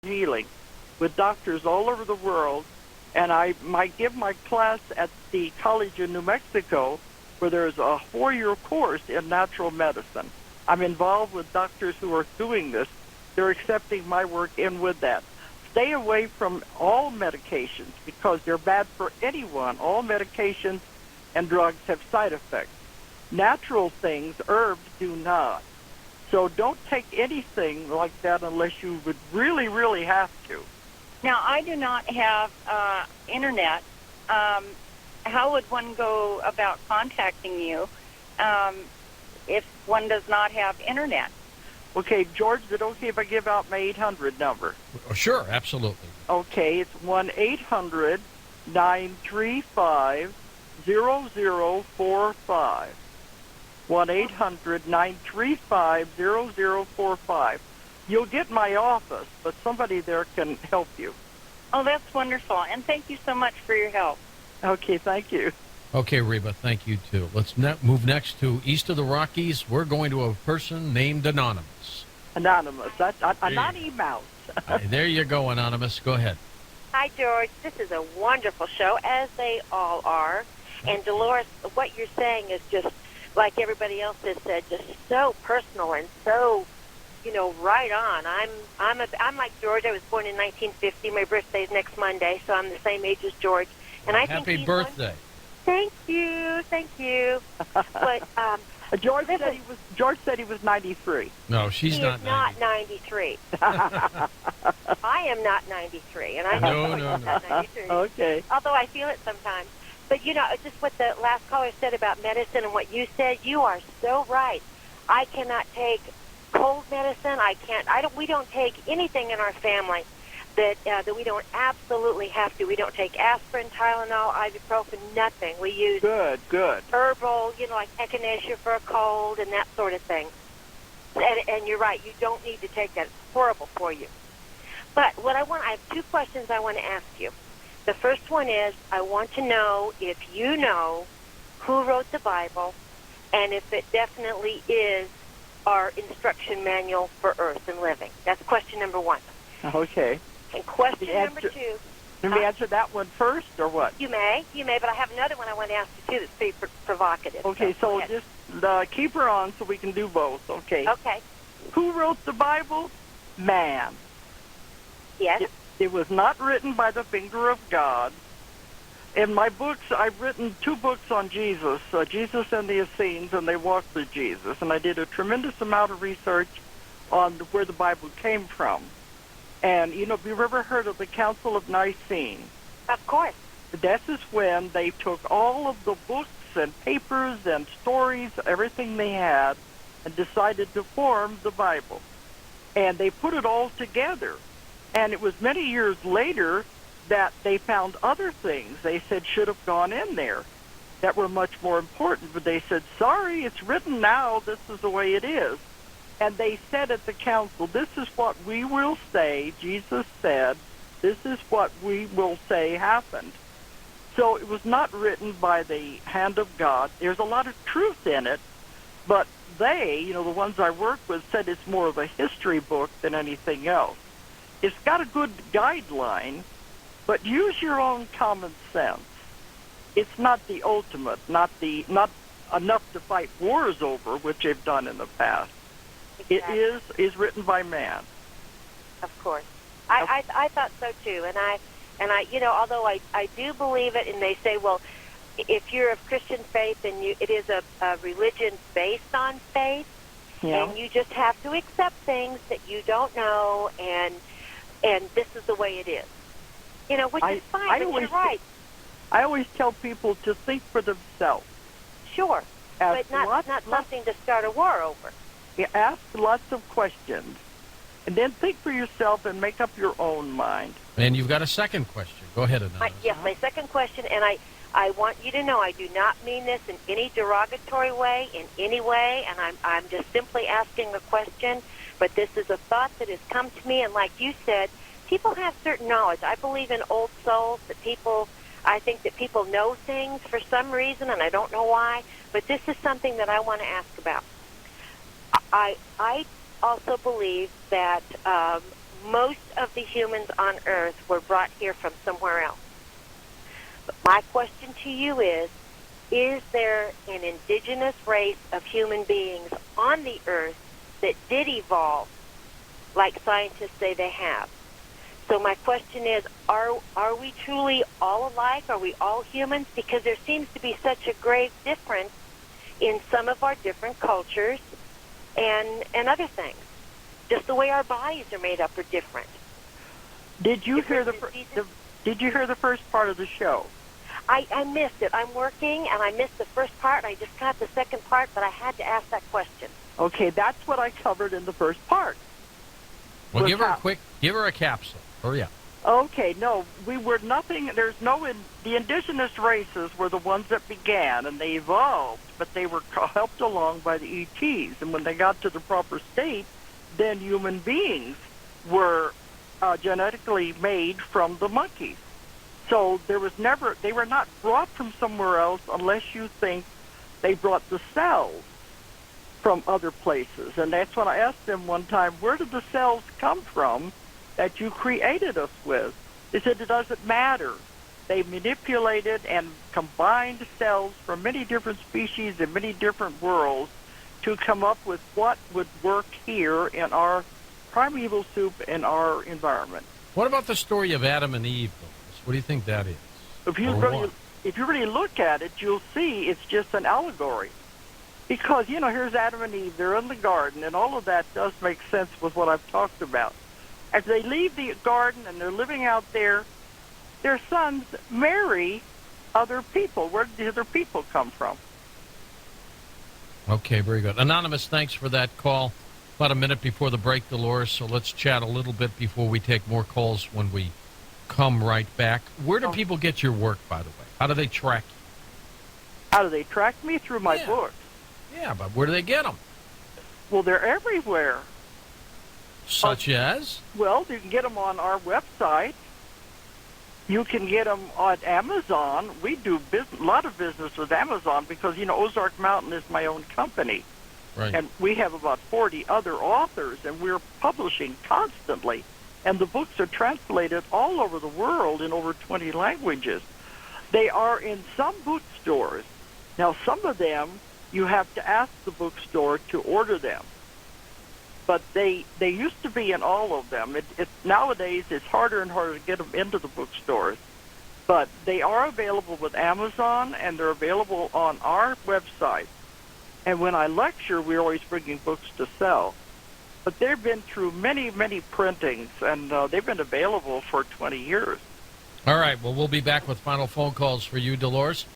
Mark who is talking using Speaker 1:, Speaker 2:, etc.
Speaker 1: healing with doctors all over the world. And I might give my class at the College in New Mexico, where there's a 4-year course in natural medicine. I'm involved with doctors who are doing this. They're accepting my work in with that. Stay away from all medications because they're bad for anyone. All medications and drugs have side effects. Natural things, herbs, do not. So don't take anything like that unless you would really, really have to.
Speaker 2: Now, I do not have Internet. How would one go about contacting you if one does not have Internet?
Speaker 1: Okay, George, is it okay if I give out my 800 number?
Speaker 3: Oh, sure, absolutely.
Speaker 1: Okay, it's 1-800-935-0045. 1-800-935-0045. You'll get my office, but somebody there can help you.
Speaker 2: Oh, that's wonderful. And thank you so much for your help.
Speaker 1: Okay, thank you.
Speaker 3: Okay, Reba, thank you, too. Let's move next to east of the Rockies. We're going to a person named Anonymous.
Speaker 1: Anonymous. That's Anonymous.
Speaker 3: There you go, Anonymous. Go ahead.
Speaker 4: Hi, George. This is a wonderful show, as they all are. And Delores, what you're saying is just, like everybody else has said, just so personal and so, right on. I'm like George. I was born in 1950. My birthday's next Monday, so I'm the same age as George. And I think
Speaker 3: happy birthday.
Speaker 4: Thank you. But
Speaker 1: George said he was 93.
Speaker 3: No, she's not 93.
Speaker 4: Not 93. I am not 93, and I'm
Speaker 3: No.
Speaker 4: not 93.
Speaker 1: Okay.
Speaker 4: Although I feel it sometimes. But, just what the last caller said about medicine and what you said, you are so right. I cannot take cold medicine. We don't take anything in our family that we don't absolutely have to. We don't take aspirin, Tylenol, ibuprofen, nothing. We use
Speaker 1: good
Speaker 4: herbal, like echinacea for a cold and that sort of thing. And you're right, you don't need to take that. It's horrible for you. But I have 2 questions I want to ask you. The first one is, I want to know if you know who wrote the Bible and if it definitely is our instruction manual for earth and living. That's question number 1.
Speaker 1: Okay.
Speaker 4: And question number 2.
Speaker 1: Let me answer that one first, or what?
Speaker 4: You may, but I have another one I want to ask you, too, that's pretty provocative.
Speaker 1: Okay, so just keep her on so we can do both, okay?
Speaker 4: Okay.
Speaker 1: Who wrote the Bible? Man.
Speaker 4: Yes.
Speaker 1: It was not written by the finger of God. In my books, I've written 2 books on Jesus, Jesus and the Essenes, and they walked with Jesus. And I did a tremendous amount of research on where the Bible came from. And, have you ever heard of the Council of Nicene?
Speaker 4: Of course.
Speaker 1: This is when they took all of the books and papers and stories, everything they had, and decided to form the Bible. And they put it all together. And it was many years later that they found other things they said should have gone in there that were much more important. But they said, sorry, it's written now. This is the way it is. And they said at the council, this is what we will say. Jesus said, this is what we will say happened. So it was not written by the hand of God. There's a lot of truth in it. But they, the ones I work with, said it's more of a history book than anything else. It's got a good guideline, but use your own common sense. It's not the ultimate, not enough to fight wars over, which they've done in the past.
Speaker 4: Exactly.
Speaker 1: It is written by man.
Speaker 4: Of course. I thought so too, and I although I do believe it, and they say, well, if you're of Christian faith, then it is a religion based on faith, and you just have to accept things that you don't know, and this is the way it is. Which is fine, but you're right.
Speaker 1: I always tell people to think for themselves.
Speaker 4: Sure, but not something to start a war over.
Speaker 1: You ask lots of questions, and then think for yourself and make up your own mind.
Speaker 3: And you've got a second question. Go ahead, Anonymous.
Speaker 4: Yes, my second question, and I want you to know I do not mean this in any derogatory way, in any way, and I'm just simply asking the question, but this is a thought that has come to me, and like you said, people have certain knowledge. I believe in old souls, I think that people know things for some reason, and I don't know why, but this is something that I want to ask about. I also believe that most of the humans on Earth were brought here from somewhere else. But my question to you is there an indigenous race of human beings on the Earth that did evolve like scientists say they have? So my question is, are we truly all alike? Are we all humans? Because there seems to be such a grave difference in some of our different cultures and other things. Just the way our bodies are made up are different.
Speaker 1: Did you hear Did you hear the first part of the show?
Speaker 4: I missed it. I'm working, and I missed the first part. I just got the second part, but I had to ask that question.
Speaker 1: Okay, that's what I covered in the first part.
Speaker 3: Well, give her a capsule. Hurry up.
Speaker 1: Okay, no, we were nothing. There's no. The indigenous races were the ones that began, and they evolved, but they were helped along by the ETs. And when they got to the proper state, then human beings were genetically made from the monkeys. So there was never. They were not brought from somewhere else, unless you think they brought the cells from other places. And that's when I asked them one time, where did the cells come from that you created us with? They said it doesn't matter. They manipulated and combined cells from many different species in many different worlds to come up with what would work here in our primeval soup in our environment.
Speaker 3: What about the story of Adam and Eve, Delores? What do you think that is?
Speaker 1: If you really look at it, you'll see it's just an allegory. Because, here's Adam and Eve. They're in the garden, and all of that does make sense with what I've talked about. As they leave the garden and they're living out there, their sons marry other people. Where did the other people come from?
Speaker 3: Okay, very good. Anonymous, thanks for that call. About a minute before the break, Delores, so let's chat a little bit before we take more calls when we come right back. Where do people get your work, by the way? How do they track you?
Speaker 1: How do they track me? Through my books.
Speaker 3: Yeah, but where do they get them?
Speaker 1: Well, they're everywhere.
Speaker 3: Such as?
Speaker 1: Well, you can get them on our website. You can get them on Amazon. We do a lot of business with Amazon because, Ozark Mountain is my own company.
Speaker 3: Right.
Speaker 1: And we have about 40 other authors, and we're publishing constantly. And the books are translated all over the world in over 20 languages. They are in some bookstores. Now, some of them, you have to ask the bookstore to order them. But they used to be in all of them. Nowadays, it's harder and harder to get them into the bookstores. But they are available with Amazon, and they're available on our website. And when I lecture, we're always bringing books to sell. But they've been through many, many printings, and they've been available for 20 years.
Speaker 3: All right, well, we'll be back with final phone calls for you, Delores.